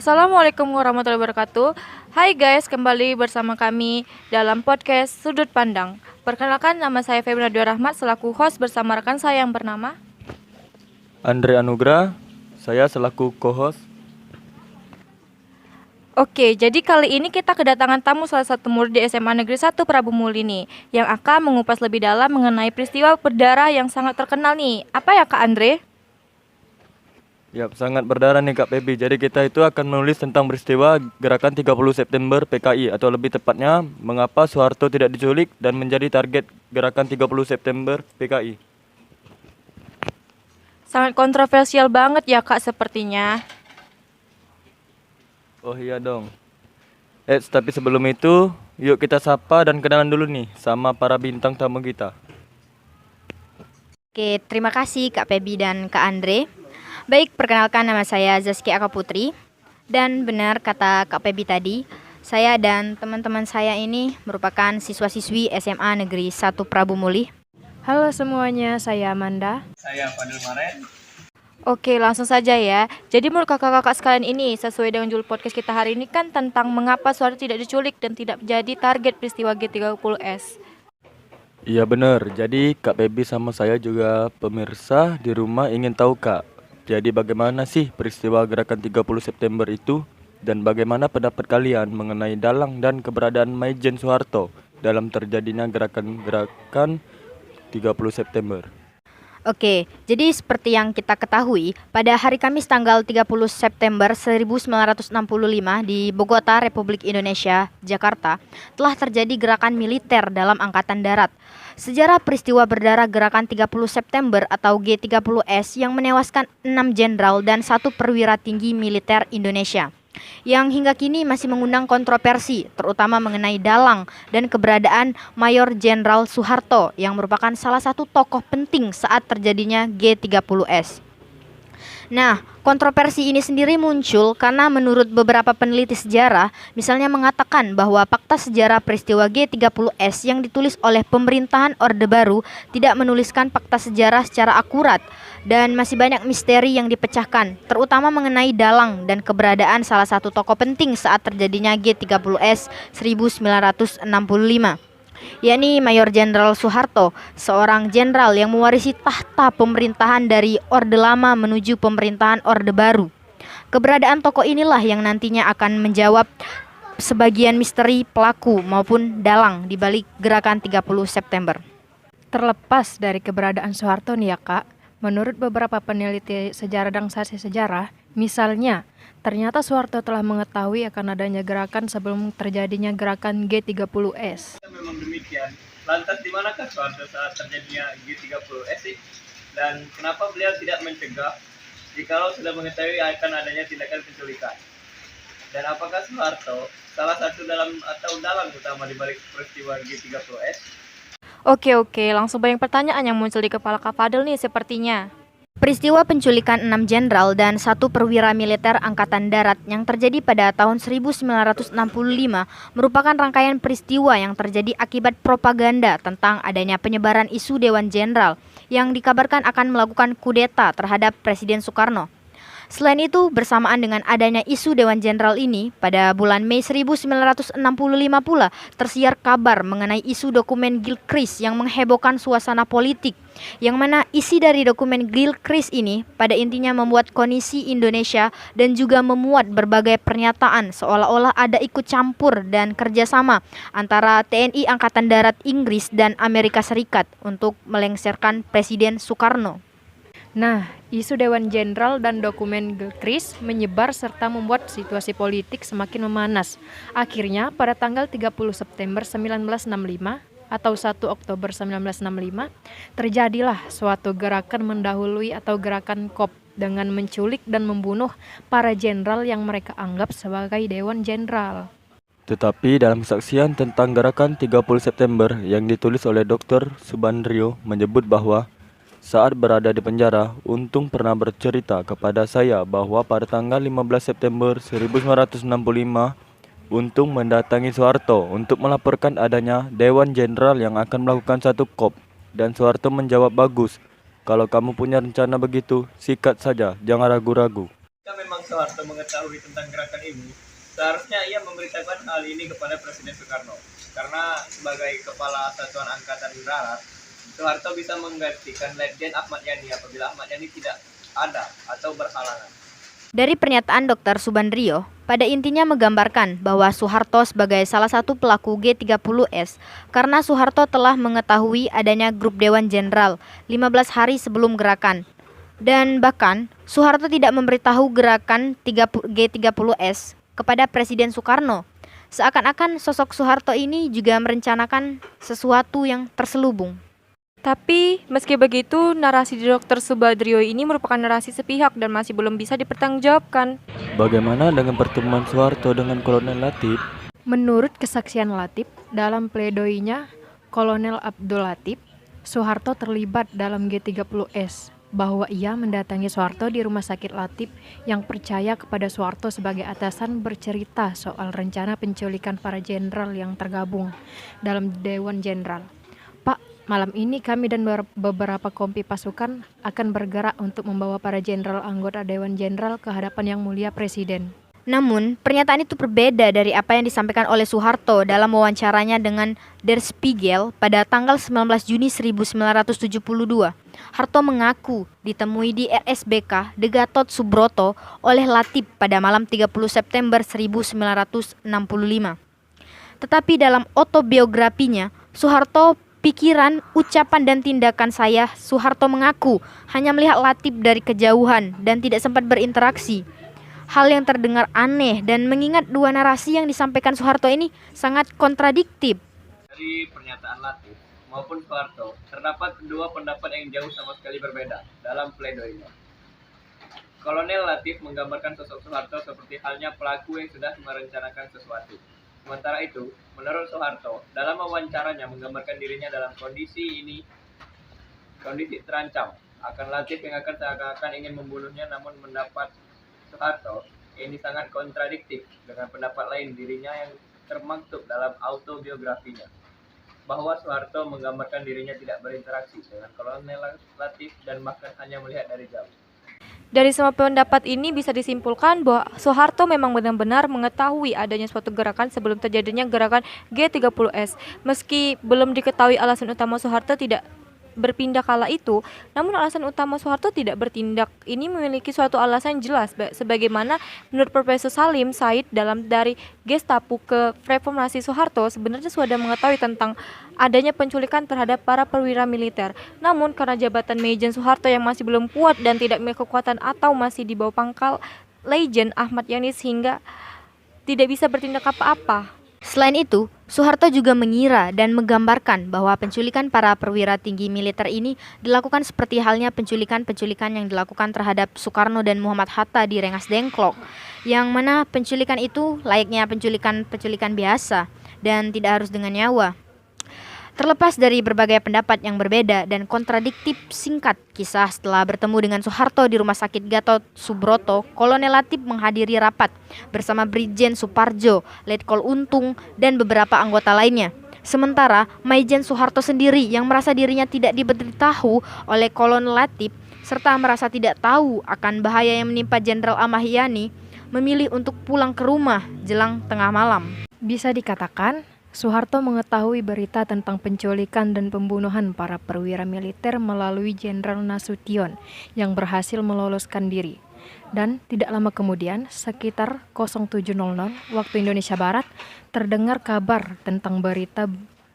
Assalamualaikum warahmatullahi wabarakatuh. Hai guys, kembali bersama kami dalam podcast Sudut Pandang. Perkenalkan, nama saya Febri Nadia Rahmat selaku host bersama rekan saya yang bernama Andre Anugrah, saya selaku co-host. Oke, jadi kali ini kita kedatangan tamu salah satu murid di SMA Negeri 1 Prabu Muli nih, yang akan mengupas lebih dalam mengenai peristiwa berdarah yang sangat terkenal nih. Apa ya Kak Andre? Yap, sangat berdarah nih Kak Pebi. Jadi kita itu akan menulis tentang peristiwa gerakan 30 September PKI, atau lebih tepatnya mengapa Soeharto tidak diculik dan menjadi target gerakan 30 September PKI. Sangat kontroversial banget ya Kak sepertinya. Oh iya dong. Tapi sebelum itu, yuk kita sapa dan kenalan dulu nih sama para bintang tamu kita. Oke, terima kasih Kak Pebi dan Kak Andre. Baik, perkenalkan, nama saya Zaskia Aka Putri. Dan benar kata Kak Pebi tadi, saya dan teman-teman saya ini merupakan siswa-siswi SMA Negeri 1 Prabu Muli. Halo semuanya, saya Amanda. Saya Fadil Maren. Oke, langsung saja ya. Jadi menurut kakak-kakak sekalian ini, sesuai dengan judul podcast kita hari ini kan tentang mengapa Soeharto tidak diculik dan tidak menjadi target peristiwa G30S. Iya benar. Jadi Kak Pebi sama saya juga pemirsa di rumah ingin tahu Kak. Jadi bagaimana sih peristiwa gerakan 30 September itu? Dan bagaimana pendapat kalian mengenai dalang dan keberadaan Maijen Soeharto dalam terjadinya gerakan 30 September? Oke, jadi seperti yang kita ketahui, pada hari Kamis tanggal 30 September 1965 di Bogota, Republik Indonesia, Jakarta, telah terjadi gerakan militer dalam Angkatan Darat. Sejarah peristiwa berdarah gerakan 30 September atau G30S yang menewaskan 6 jenderal dan 1 perwira tinggi militer Indonesia, yang hingga kini masih mengundang kontroversi, terutama mengenai dalang dan keberadaan Mayor Jenderal Soeharto yang merupakan salah satu tokoh penting saat terjadinya G30S. Nah, kontroversi ini sendiri muncul karena menurut beberapa peneliti sejarah, misalnya mengatakan bahwa fakta sejarah peristiwa G30S yang ditulis oleh pemerintahan Orde Baru tidak menuliskan fakta sejarah secara akurat dan masih banyak misteri yang dipecahkan, terutama mengenai dalang dan keberadaan salah satu tokoh penting saat terjadinya G30S 1965. Yakni Mayor Jenderal Soeharto, seorang jenderal yang mewarisi tahta pemerintahan dari Orde Lama menuju pemerintahan Orde Baru. Keberadaan tokoh inilah yang nantinya akan menjawab sebagian misteri pelaku maupun dalang di balik gerakan 30 September. Terlepas dari keberadaan Soeharto nih ya Kak, menurut beberapa peneliti sejarah dan saksi sejarah, misalnya, ternyata Soeharto telah mengetahui akan adanya gerakan sebelum terjadinya gerakan G30S. Memang demikian. Lantas di manakah Soeharto saat terjadinya G30S sih? Dan kenapa beliau tidak mencegah jikalau sudah mengetahui akan adanya tindakan penculikan? Dan apakah Soeharto salah satu dalam utama di balik peristiwa G30S? Oke, langsung banyak pertanyaan yang muncul di kepala Kak Fadil nih sepertinya. Peristiwa penculikan 6 jenderal dan 1 perwira militer Angkatan Darat yang terjadi pada tahun 1965 merupakan rangkaian peristiwa yang terjadi akibat propaganda tentang adanya penyebaran isu Dewan Jenderal yang dikabarkan akan melakukan kudeta terhadap Presiden Soekarno. Selain itu, bersamaan dengan adanya isu Dewan Jenderal ini, pada bulan Mei 1965 pula tersiar kabar mengenai isu dokumen Gilchrist yang menghebohkan suasana politik, yang mana isi dari dokumen Gilchrist ini pada intinya membuat kondisi Indonesia dan juga memuat berbagai pernyataan seolah-olah ada ikut campur dan kerjasama antara TNI Angkatan Darat Inggris dan Amerika Serikat untuk melengsarkan Presiden Soekarno. Nah, isu Dewan Jenderal dan dokumen Gilchrist menyebar serta membuat situasi politik semakin memanas. Akhirnya, pada tanggal 30 September 1965 atau 1 Oktober 1965, terjadilah suatu gerakan mendahului atau gerakan KOP dengan menculik dan membunuh para jenderal yang mereka anggap sebagai Dewan Jenderal. Tetapi dalam kesaksian tentang gerakan 30 September yang ditulis oleh Dr. Subandrio menyebut bahwa saat berada di penjara, Untung pernah bercerita kepada saya bahwa pada tanggal 15 September 1965, Untung mendatangi Soeharto untuk melaporkan adanya Dewan Jenderal yang akan melakukan satu KOP. Dan Soeharto menjawab, bagus, kalau kamu punya rencana begitu, sikat saja, jangan ragu-ragu. Jika memang Soeharto mengetahui tentang gerakan ini, seharusnya ia memberitahukan hal ini kepada Presiden Soekarno. Karena sebagai Kepala Satuan Angkatan Darat, Soeharto bisa menggantikan Letjen Ahmad Yani apabila Ahmad Yani tidak ada atau berhalangan. Dari pernyataan Dr. Subandrio, pada intinya menggambarkan bahwa Soeharto sebagai salah satu pelaku G30S karena Soeharto telah mengetahui adanya grup Dewan Jenderal 15 hari sebelum gerakan. Dan bahkan Soeharto tidak memberitahu gerakan G30S kepada Presiden Soekarno. Seakan-akan sosok Soeharto ini juga merencanakan sesuatu yang terselubung. Tapi meski begitu, narasi Dr. Subandrio ini merupakan narasi sepihak dan masih belum bisa dipertanggungjawabkan. Bagaimana dengan pertemuan Soeharto dengan Kolonel Latif? Menurut kesaksian Latif, dalam pledoinya Kolonel Abdul Latif, Soeharto terlibat dalam G30S, bahwa ia mendatangi Soeharto di rumah sakit Latif yang percaya kepada Soeharto sebagai atasan bercerita soal rencana penculikan para jenderal yang tergabung dalam Dewan Jenderal. Pak, malam ini kami dan beberapa kompi pasukan akan bergerak untuk membawa para jenderal anggota Dewan Jenderal ke hadapan Yang Mulia Presiden. Namun, pernyataan itu berbeda dari apa yang disampaikan oleh Soeharto dalam wawancaranya dengan Der Spiegel pada tanggal 19 Juni 1972. Harto mengaku ditemui di RSBK De Gatot Subroto oleh Latif pada malam 30 September 1965. Tetapi dalam autobiografinya, Soeharto pikiran, ucapan, dan tindakan Soeharto mengaku hanya melihat Latif dari kejauhan dan tidak sempat berinteraksi. Hal yang terdengar aneh dan mengingat dua narasi yang disampaikan Soeharto ini sangat kontradiktif. Dari pernyataan Latif maupun Soeharto, terdapat dua pendapat yang jauh sama sekali berbeda dalam pledoinya. Kolonel Latif menggambarkan sosok Soeharto seperti halnya pelaku yang sudah merencanakan sesuatu. Sementara itu, menurut Soeharto, dalam wawancaranya menggambarkan dirinya dalam kondisi terancam akan Latif yang akan seakan-akan ingin membunuhnya, namun mendapat Soeharto ini sangat kontradiktif dengan pendapat lain dirinya yang termaktub dalam autobiografinya, bahwa Soeharto menggambarkan dirinya tidak berinteraksi dengan Kolonel Latif dan bahkan hanya melihat dari jauh. Dari semua pendapat ini bisa disimpulkan bahwa Soeharto memang benar-benar mengetahui adanya suatu gerakan sebelum terjadinya gerakan G30S. Meski belum diketahui alasan utama Soeharto tidak berpindah kala itu, namun alasan utama Soeharto tidak bertindak ini memiliki suatu alasan jelas, sebagaimana menurut Profesor Salim Said dari Gestapo ke reformasi Soeharto sebenarnya sudah mengetahui tentang adanya penculikan terhadap para perwira militer. Namun karena jabatan Majen Soeharto yang masih belum kuat dan tidak memiliki kekuatan atau masih di bawah pangkal Letjen Ahmad Yani sehingga tidak bisa bertindak apa-apa. Selain itu, Soeharto juga mengira dan menggambarkan bahwa penculikan para perwira tinggi militer ini dilakukan seperti halnya penculikan-penculikan yang dilakukan terhadap Soekarno dan Muhammad Hatta di Rengas Dengklok, yang mana penculikan itu layaknya penculikan-penculikan biasa dan tidak harus dengan nyawa. Terlepas dari berbagai pendapat yang berbeda dan kontradiktif, singkat kisah setelah bertemu dengan Soeharto di Rumah Sakit Gatot Subroto, Kolonel Latif menghadiri rapat bersama Brigjen Suparjo, Letkol Untung, dan beberapa anggota lainnya. Sementara Maijen Soeharto sendiri yang merasa dirinya tidak diberitahu oleh Kolonel Latif serta merasa tidak tahu akan bahaya yang menimpa Jenderal Ahmad Yani, memilih untuk pulang ke rumah jelang tengah malam. Bisa dikatakan, Soeharto mengetahui berita tentang penculikan dan pembunuhan para perwira militer melalui Jenderal Nasution yang berhasil meloloskan diri. Dan tidak lama kemudian, sekitar 07.00 waktu Indonesia Barat, terdengar kabar tentang berita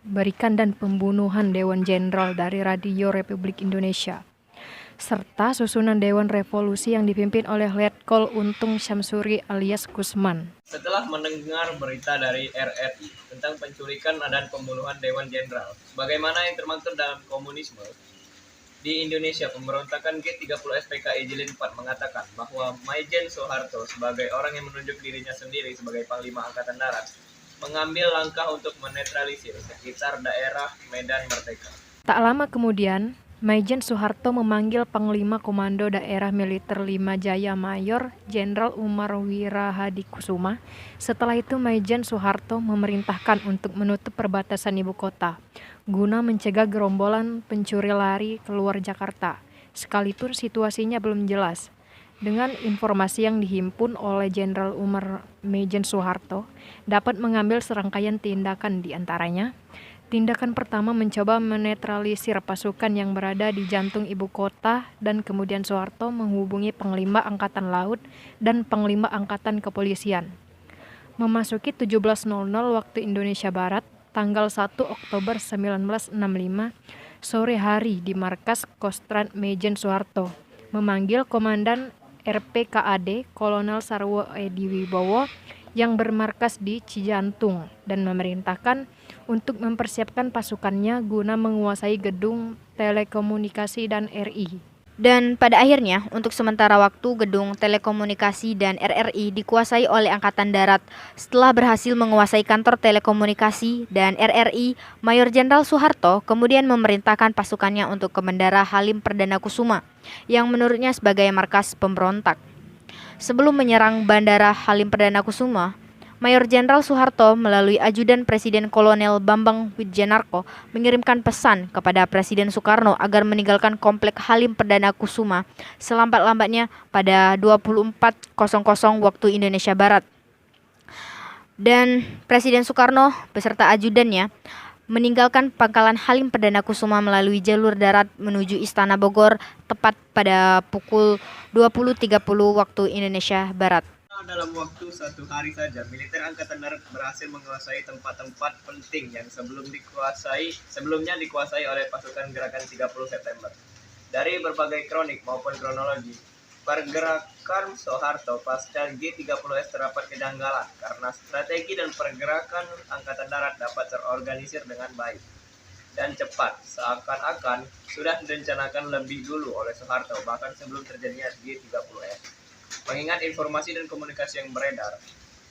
berikan dan pembunuhan Dewan Jenderal dari Radio Republik Indonesia, serta susunan Dewan Revolusi yang dipimpin oleh Letkol Untung Syamsuri alias Kusman. Setelah mendengar berita dari RRI tentang penculikan dan pembunuhan Dewan Jenderal, sebagaimana yang termaktub dalam komunisme, di Indonesia pemberontakan G30S PKI Jilid 4 mengatakan bahwa Maijen Soeharto sebagai orang yang menunjuk dirinya sendiri sebagai Panglima Angkatan Darat mengambil langkah untuk menetralisir sekitar daerah Medan Merdeka. Tak lama kemudian, Maijen Soeharto memanggil Panglima Komando Daerah Militer 5 Jaya Mayor Jenderal Umar Wirahadikusuma. Setelah itu Maijen Soeharto memerintahkan untuk menutup perbatasan ibu kota guna mencegah gerombolan pencuri lari keluar Jakarta, sekalipun situasinya belum jelas. Dengan informasi yang dihimpun oleh Jenderal Umar Mejen Soeharto, dapat mengambil serangkaian tindakan di antaranya. Tindakan pertama mencoba menetralisir pasukan yang berada di jantung ibu kota dan kemudian Soeharto menghubungi Panglima Angkatan Laut dan Panglima Angkatan Kepolisian. Memasuki 17.00 waktu Indonesia Barat, tanggal 1 Oktober 1965, sore hari di markas Kostrad Mejen Soeharto, memanggil Komandan RPKAD Kolonel Sarwo Edi Wibowo yang bermarkas di Cijantung dan memerintahkan untuk mempersiapkan pasukannya guna menguasai gedung telekomunikasi dan RI. Dan pada akhirnya, untuk sementara waktu gedung telekomunikasi dan RRI dikuasai oleh Angkatan Darat. Setelah berhasil menguasai kantor telekomunikasi dan RRI, Mayor Jenderal Soeharto kemudian memerintahkan pasukannya untuk ke Bandara Halim Perdana Kusuma, yang menurutnya sebagai markas pemberontak. Sebelum menyerang Bandara Halim Perdana Kusuma, Mayor Jenderal Soeharto melalui ajudan Presiden Kolonel Bambang Wijanarko mengirimkan pesan kepada Presiden Soekarno agar meninggalkan komplek Halim Perdana Kusuma selambat-lambatnya pada 24.00 waktu Indonesia Barat. Dan Presiden Soekarno beserta ajudannya meninggalkan pangkalan Halim Perdana Kusuma melalui jalur darat menuju Istana Bogor tepat pada pukul 20.30 waktu Indonesia Barat. Dalam waktu 1 hari saja, militer Angkatan Darat berhasil menguasai tempat-tempat penting yang sebelumnya dikuasai oleh pasukan gerakan 30 September. Dari berbagai kronik maupun kronologi, pergerakan Soeharto pasca G30S terdapat kejanggalan karena strategi dan pergerakan Angkatan Darat dapat terorganisir dengan baik dan cepat, seakan-akan sudah direncanakan lebih dulu oleh Soeharto bahkan sebelum terjadinya G30S. Mengingat informasi dan komunikasi yang beredar,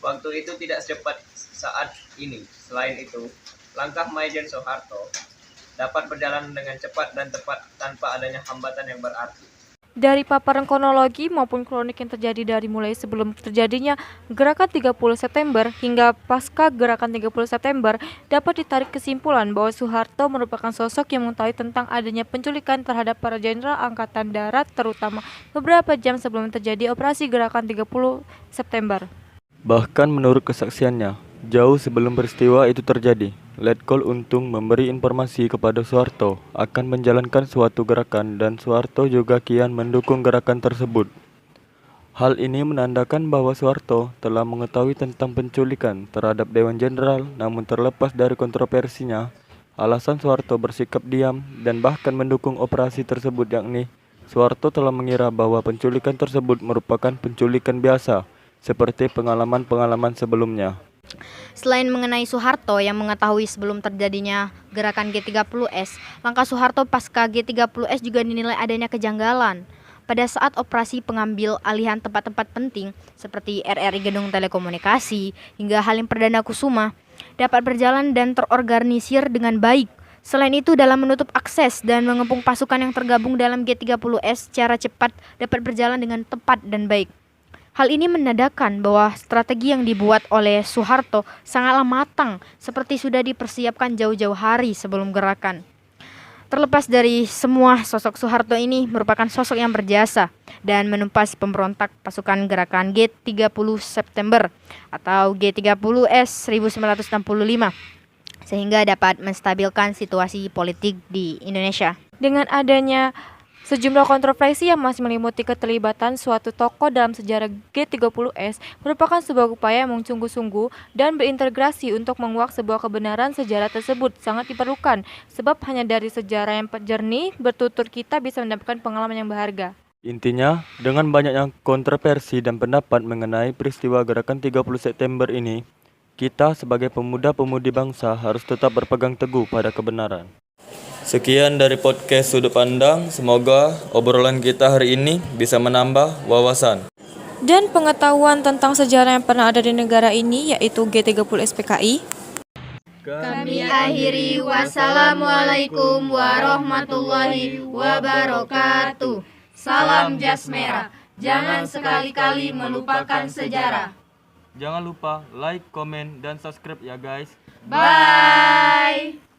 waktu itu tidak secepat saat ini. Selain itu, langkah Majen Soeharto dapat berjalan dengan cepat dan tepat tanpa adanya hambatan yang berarti. Dari paparan kronologi maupun kronik yang terjadi dari mulai sebelum terjadinya gerakan 30 September hingga pasca gerakan 30 September, dapat ditarik kesimpulan bahwa Soeharto merupakan sosok yang mengetahui tentang adanya penculikan terhadap para jenderal Angkatan Darat, terutama beberapa jam sebelum terjadi operasi gerakan 30 September. Bahkan menurut kesaksiannya, jauh sebelum peristiwa itu terjadi, Letkol Untung memberi informasi kepada Soeharto akan menjalankan suatu gerakan dan Soeharto juga kian mendukung gerakan tersebut. Hal ini menandakan bahwa Soeharto telah mengetahui tentang penculikan terhadap Dewan Jenderal, namun terlepas dari kontroversinya, alasan Soeharto bersikap diam dan bahkan mendukung operasi tersebut, yakni Soeharto telah mengira bahwa penculikan tersebut merupakan penculikan biasa, seperti pengalaman-pengalaman sebelumnya. Selain mengenai Soeharto yang mengetahui sebelum terjadinya gerakan G30S, langkah Soeharto pasca G30S juga dinilai adanya kejanggalan. Pada saat operasi pengambil alihan tempat-tempat penting seperti RRI Gedung Telekomunikasi hingga Halim Perdana Kusuma dapat berjalan dan terorganisir dengan baik. Selain itu, dalam menutup akses dan mengepung pasukan yang tergabung dalam G30S secara cepat dapat berjalan dengan tepat dan baik. Hal ini menandakan bahwa strategi yang dibuat oleh Soeharto sangatlah matang, seperti sudah dipersiapkan jauh-jauh hari sebelum gerakan. Terlepas dari semua, sosok Soeharto ini merupakan sosok yang berjasa dan menumpas pemberontak pasukan gerakan G30 September atau G30S 1965, sehingga dapat menstabilkan situasi politik di Indonesia. Dengan adanya sejumlah kontroversi yang masih meliputi keterlibatan suatu tokoh dalam sejarah G30S merupakan sebuah upaya yang sungguh-sungguh dan berintegrasi untuk menguak sebuah kebenaran sejarah tersebut sangat diperlukan, sebab hanya dari sejarah yang jernih bertutur kita bisa mendapatkan pengalaman yang berharga. Intinya, dengan banyaknya kontroversi dan pendapat mengenai peristiwa gerakan 30 September ini, kita sebagai pemuda-pemudi bangsa harus tetap berpegang teguh pada kebenaran. Sekian dari podcast Sudut Pandang. Semoga obrolan kita hari ini bisa menambah wawasan Dan pengetahuan tentang sejarah yang pernah ada di negara ini, yaitu G30S PKI. Kami akhiri, wassalamualaikum warahmatullahi wabarakatuh. Salam jas merah. Jangan sekali-kali melupakan sejarah. Jangan lupa like, komen, dan subscribe ya guys. Bye.